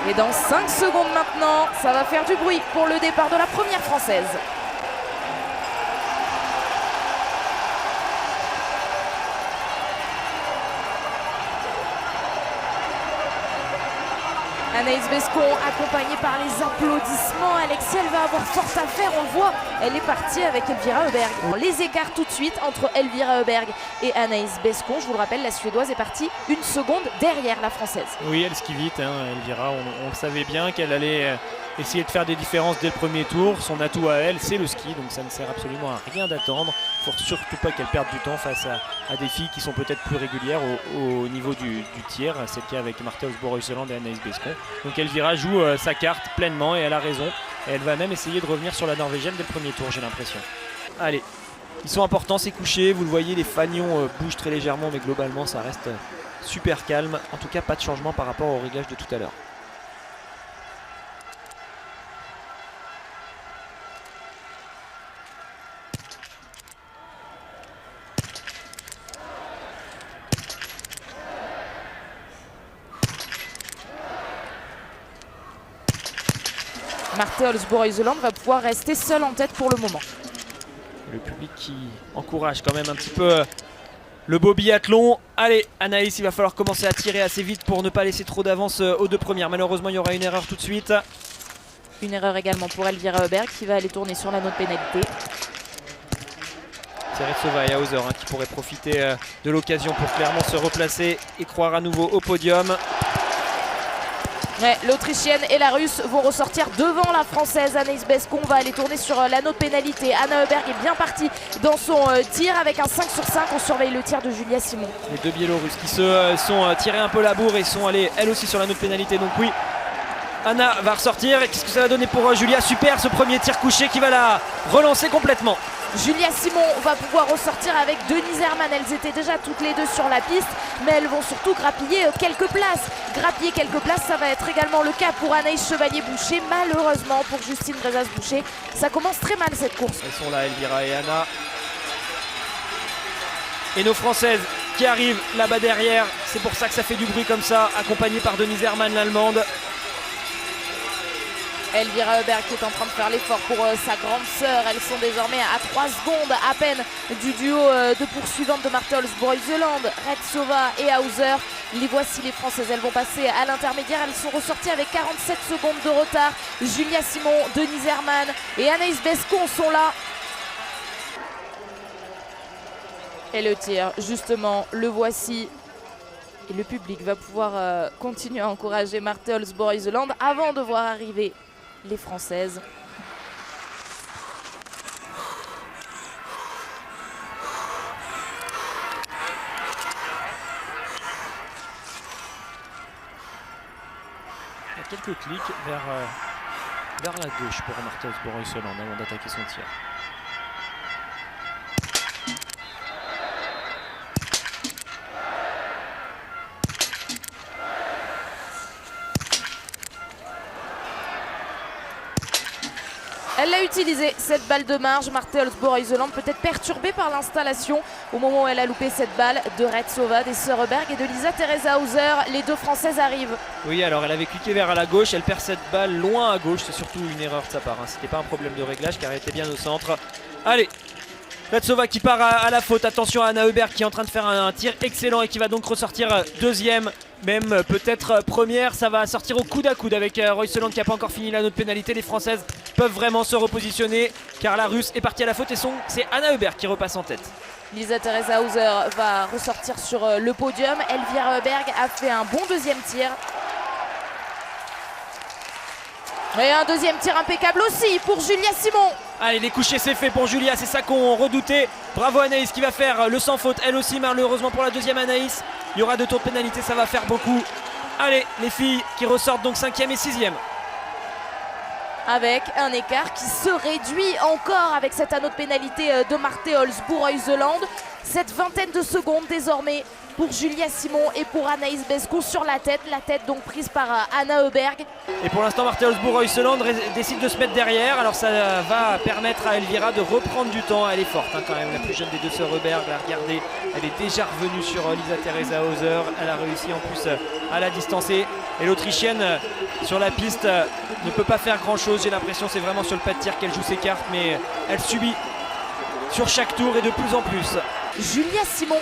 Et dans 5 secondes maintenant, ça va faire du bruit pour le départ de la première française. Anaïs Bescon, accompagnée par les applaudissements. Alexia, elle va avoir fort à faire, on le voit. Elle est partie avec Elvira Öberg. On les écarte tout de suite entre Elvira Öberg et Anaïs Bescon. Je vous le rappelle, la Suédoise est partie 1 seconde derrière la Française. Oui, elle skie vite, Elvira. On savait bien qu'elle allait essayer de faire des différences dès le premier tour. Son atout à elle, c'est le ski, donc ça ne sert absolument à rien d'attendre. Il ne faut surtout pas qu'elle perde du temps face à des filles qui sont peut-être plus régulières au niveau du tir. C'est le cas avec Martha Osborg-Reuseland et Anaïs Bescon. Donc Elvira joue sa carte pleinement et elle a raison. Et elle va même essayer de revenir sur la Norvégienne dès le premier tour, j'ai l'impression. Allez, ils sont importants ces couchers. Vous le voyez, les fanions bougent très légèrement, mais globalement ça reste super calme. En tout cas, pas de changement par rapport au réglage de tout à l'heure. Martha Osborg-Reuseland va pouvoir rester seule en tête pour le moment. Le public qui encourage quand même un petit peu le beau biathlon. Allez, Anaïs, il va falloir commencer à tirer assez vite pour ne pas laisser trop d'avance aux deux premières. Malheureusement, il y aura une erreur tout de suite. Une erreur également pour Elvira Öberg qui va aller tourner sur l'anneau de pénalité. C'est Retsova et Hauser qui pourraient profiter de l'occasion pour clairement se replacer et croire à nouveau au podium. Ouais, l'Autrichienne et la Russe vont ressortir devant la Française. Anaïs Bescon va aller tourner sur l'anneau de pénalité. Anna Öberg est bien partie dans son tir avec un 5 sur 5. On surveille le tir de Julia Simon. Les deux Biélorusses qui se sont tirés un peu la bourre et sont allées elles aussi sur l'anneau de pénalité. Donc oui, Anna va ressortir. Qu'est-ce que ça va donner pour Julia? Super, ce premier tir couché qui va la relancer complètement. Julia Simon va pouvoir ressortir avec Denise Herrmann. Elles étaient déjà toutes les deux sur la piste, mais elles vont surtout grappiller quelques places. Grappiller quelques places, ça va être également le cas pour Anaïs Chevalier-Boucher. Malheureusement pour Justine Brezas-Boucher, ça commence très mal cette course. Elles sont là, Elvira et Anna. Et nos Françaises qui arrivent là-bas derrière. C'est pour ça que ça fait du bruit comme ça, accompagnées par Denise Herrmann, l'Allemande. Elvira Öberg qui est en train de faire l'effort pour sa grande sœur. Elles sont désormais à 3 secondes à peine du duo de poursuivantes de Martha Osborg-Reuseland, Retsova et Hauser. Les voici les Françaises, elles vont passer à l'intermédiaire. Elles sont ressorties avec 47 secondes de retard. Julia Simon, Denise Herrmann et Anaïs Bescon sont là. Et le tir, justement, le voici. Et le public va pouvoir continuer à encourager Martha Osborg-Reuseland avant de voir arriver les Françaises. Il y a quelques clics vers la gauche pour Martha Osborg-Reuseland avant d'attaquer son tir. Elle l'a utilisé, cette balle de marge. Martha Osborg-Reuseland peut-être perturbée par l'installation au moment où elle a loupé cette balle de Retsova, des sœurs Öberg et de Lisa-Theresa Hauser. Les deux Françaises arrivent. Oui, alors elle avait cliqué vers à la gauche, elle perd cette balle loin à gauche. C'est surtout une erreur de sa part, C'était pas un problème de réglage car elle était bien au centre. Allez, Retsova qui part à la faute. Attention à Anna Öberg qui est en train de faire un tir excellent et qui va donc ressortir deuxième, même peut-être première. Ça va sortir au coude à coude avec Reuseland qui n'a pas encore fini l'anneau de pénalité. Les Françaises peuvent vraiment se repositionner car la Russe est partie à la faute et c'est Anna Öberg qui repasse en tête. Lisa-Theresa Hauser va ressortir sur le podium. Elvira Öberg a fait un bon deuxième tir. Et un deuxième tir impeccable aussi pour Julia Simon. Allez, les couchers c'est fait pour Julia, c'est ça qu'on redoutait. Bravo Anaïs qui va faire le sans faute, elle aussi malheureusement pour la deuxième Anaïs. Il y aura 2 tours de pénalité, ça va faire beaucoup. Allez, les filles qui ressortent donc 5e et 6e. Avec un écart qui se réduit encore avec cet anneau de pénalité de Martha Osborg-Reuseland. cette vingtaine de secondes désormais pour Julia Simon et pour Anaïs Bescon sur la tête donc prise par Anna Heuberg. Et pour l'instant, Marthe Olsbourg-Reuseland décide de se mettre derrière. Alors ça va permettre à Elvira de reprendre du temps. Elle est forte quand même, la plus jeune des deux sœurs Heuberg. Là, regardez, elle est déjà revenue sur Lisa Theresa Hauser. Elle a réussi en plus à la distancer. Et l'Autrichienne sur la piste ne peut pas faire grand chose. J'ai l'impression c'est vraiment sur le pas de tir qu'elle joue ses cartes, mais elle subit sur chaque tour et de plus en plus. Julia Simon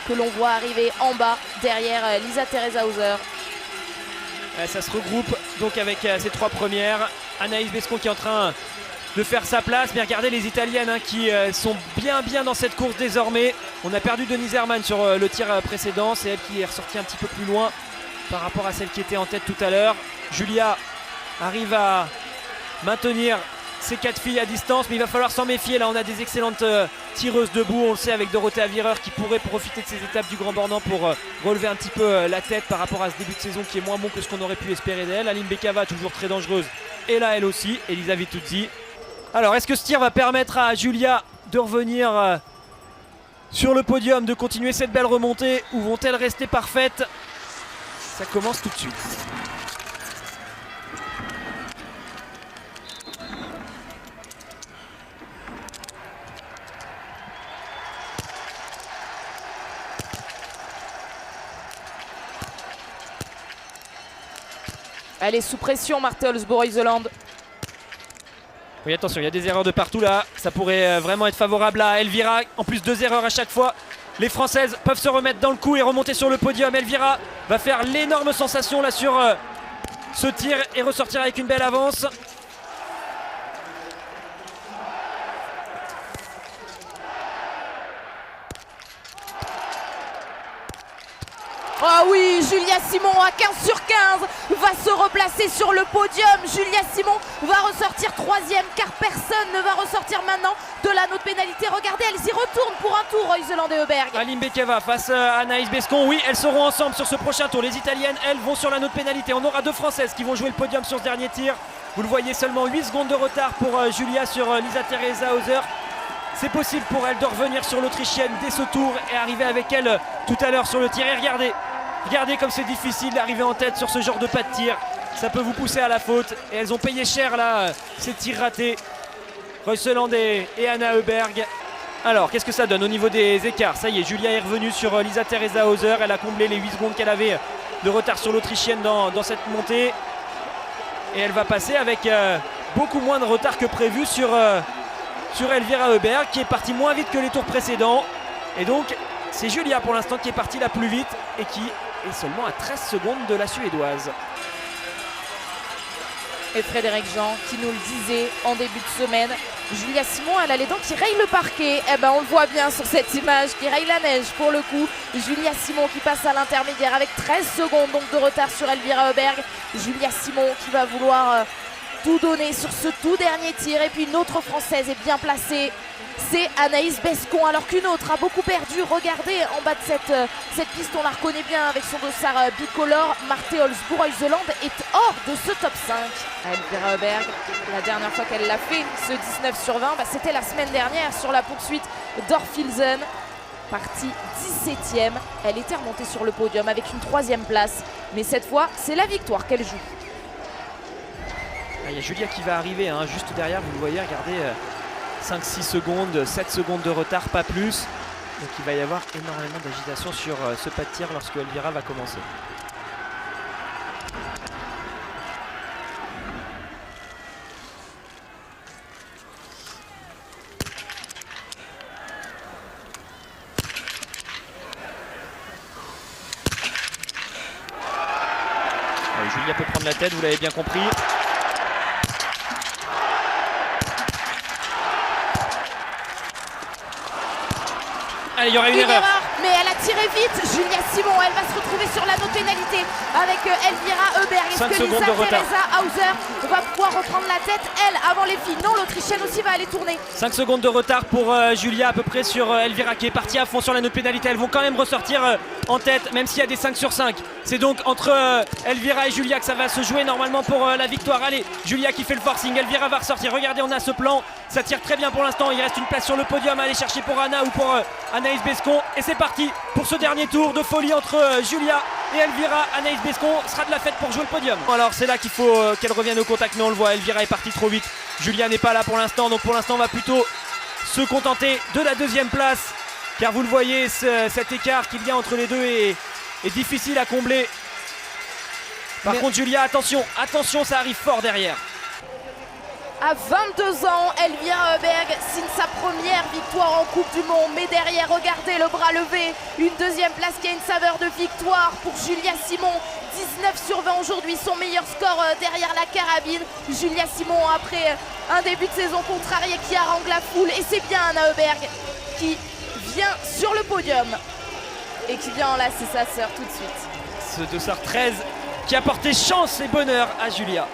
que l'on voit arriver en bas derrière Lisa Theresa Hauser. Ça se regroupe donc avec ces trois premières. Anaïs Bescon qui est en train de faire sa place, mais regardez les Italiennes qui sont bien dans cette course désormais. On a perdu Denise Herrmann sur le tir précédent, c'est elle qui est ressortie un petit peu plus loin par rapport à celle qui était en tête tout à l'heure. Julia arrive à maintenir ces quatre filles à distance, mais il va falloir s'en méfier. Là on a des excellentes tireuses debout, on le sait, avec Dorothée Avireur qui pourrait profiter de ces étapes du Grand Bornand pour relever un petit peu la tête par rapport à ce début de saison qui est moins bon que ce qu'on aurait pu espérer d'elle. Aline Bekava toujours très dangereuse, et là elle aussi, Elisa Vituzzi. Alors est-ce que ce tir va permettre à Julia de revenir sur le podium, de continuer cette belle remontée, ou vont-elles rester parfaites? Ça commence tout de suite. Elle est sous pression, Marthe Olsbourg-Reuseland. Oui, attention, il y a des erreurs de partout là. Ça pourrait vraiment être favorable à Elvira. En plus, 2 erreurs à chaque fois. Les Françaises peuvent se remettre dans le coup et remonter sur le podium. Elvira va faire l'énorme sensation là sur ce tir et ressortir avec une belle avance. Ah oui, Julia Simon à 15 sur 15 va se replacer sur le podium. Julia Simon va ressortir 3e car personne ne va ressortir maintenant de l'anneau de pénalité. Regardez, elles y retournent pour un tour, Reuseland et Heuberg. Aline Bekava face à Anaïs Bescon. Oui, elles seront ensemble sur ce prochain tour. Les Italiennes, elles, vont sur l'anneau de pénalité. On aura 2 Françaises qui vont jouer le podium sur ce dernier tir. Vous le voyez, seulement 8 secondes de retard pour Julia sur Lisa Theresa Hauser. C'est possible pour elle de revenir sur l'Autrichienne dès ce tour et arriver avec elle tout à l'heure sur le tir. Et regardez comme c'est difficile d'arriver en tête sur ce genre de pas de tir. Ça peut vous pousser à la faute. Et elles ont payé cher là, ces tirs ratés. Reuseland et Anna Heuberg. Alors, qu'est-ce que ça donne au niveau des écarts? Ça y est, Julia est revenue sur Lisa Theresa Hauser. Elle a comblé les 8 secondes qu'elle avait de retard sur l'Autrichienne dans cette montée. Et elle va passer avec beaucoup moins de retard que prévu sur Elvira Heuberg, qui est partie moins vite que les tours précédents. Et donc, c'est Julia pour l'instant qui est partie la plus vite et qui est seulement à 13 secondes de la Suédoise. Et Frédéric Jean qui nous le disait en début de semaine, Julia Simon, elle a les dents qui rayent le parquet. Eh ben on le voit bien sur cette image, qui raye la neige pour le coup. Julia Simon qui passe à l'intermédiaire avec 13 secondes donc de retard sur Elvira Heuberg. Julia Simon qui va vouloir tout donner sur ce tout dernier tir. Et puis une autre Française est bien placée, c'est Anaïs Bescon, alors qu'une autre a beaucoup perdu. Regardez en bas de cette piste, on la reconnaît bien avec son dossard bicolore. Marthe Olsbourg-Reuseland est hors de ce top 5. Elvira Heuberg, la dernière fois qu'elle l'a fait, ce 19 sur 20, c'était la semaine dernière sur la poursuite d'Orfilsen. Partie 17e, elle était remontée sur le podium avec une 3e place. Mais cette fois, c'est la victoire qu'elle joue. Il y a Julia qui va arriver juste derrière, vous le voyez, regardez, 5-6 secondes, 7 secondes de retard, pas plus. Donc il va y avoir énormément d'agitation sur ce pas de tir lorsque Elvira va commencer. Julia peut prendre la tête, vous l'avez bien compris. Allez, il y aurait une erreur. Mais elle a tirer vite. Julia Simon, elle va se retrouver sur l'anneau de pénalité avec Elvira Heuberg. Est-ce que Lisa Teresa Hauser va pouvoir reprendre la tête, elle, avant les filles? Non, l'Autrichienne aussi va aller tourner. 5 secondes de retard pour Julia à peu près sur Elvira qui est partie à fond sur l'anneau de pénalité. Elles vont quand même ressortir en tête, même s'il y a des 5 sur 5. C'est donc entre Elvira et Julia que ça va se jouer normalement pour la victoire. Allez, Julia qui fait le forcing, Elvira va ressortir. Regardez, on a ce plan, ça tire très bien pour l'instant. Il reste une place sur le podium à aller chercher pour Anna ou pour Anaïs Bescon. Et c'est parti pour ce dernier tour de folie entre Julia et Elvira. Anaïs Bescon sera de la fête pour jouer le podium. Alors c'est là qu'il faut qu'elle revienne au contact, mais on le voit, Elvira est partie trop vite. Julia n'est pas là pour l'instant, donc pour l'instant on va plutôt se contenter de la deuxième place, car vous le voyez, cet écart qu'il y a entre les deux est difficile à combler. Par contre Julia, attention, ça arrive fort derrière. À 22 ans, Elvira Heuberg signe sa première victoire en Coupe du Monde. Mais derrière, regardez le bras levé. Une deuxième place qui a une saveur de victoire pour Julia Simon. 19 sur 20 aujourd'hui, son meilleur score derrière la carabine. Julia Simon, après un début de saison contrarié qui harangue la foule. Et c'est bien Anna Heuberg qui vient sur le podium et qui vient enlacer sa sœur tout de suite. Ce dossard 13 qui a porté chance et bonheur à Julia.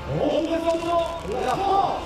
Représentant la France.